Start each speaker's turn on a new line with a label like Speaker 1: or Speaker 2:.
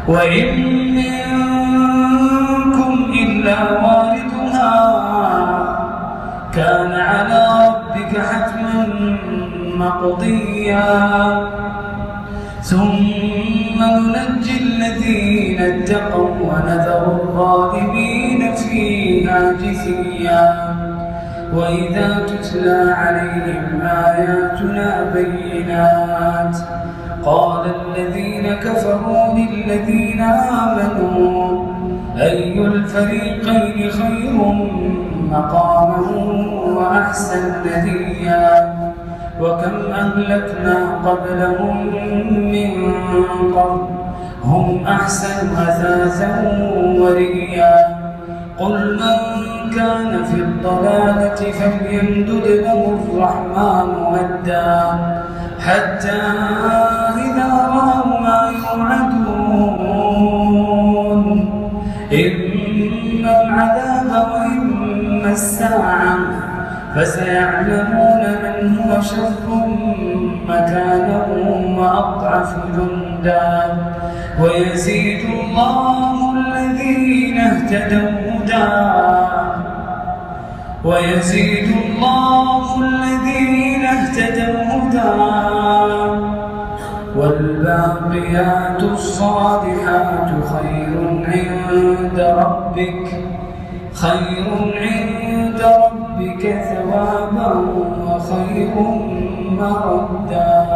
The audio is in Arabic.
Speaker 1: وإن منكم إلا واردها كان على ربك حتما مقضيا ثم ننجي الذين اتقوا ونذر الظالمين فيها جثيا وإذا تتلى عليهم آياتنا بينات قال الذين كفروا للذين آمنوا أي الفريقين خير مقاما وأحسن نديا وكم أهلكنا قبلهم من قرن هم أحسن أثاثا ورئيا قل من كان في الضلالة فليمدد له الرحمن مدا حتى إذا رأوا ما يوعدون إما العذاب وإما الساعة فسيعلمون من هو شر مكانا وأضعف جندا ويزيد الله الذين اهتدوا هدى والباقيات الصالحات خير عند ربك ثوابا وخير مردا.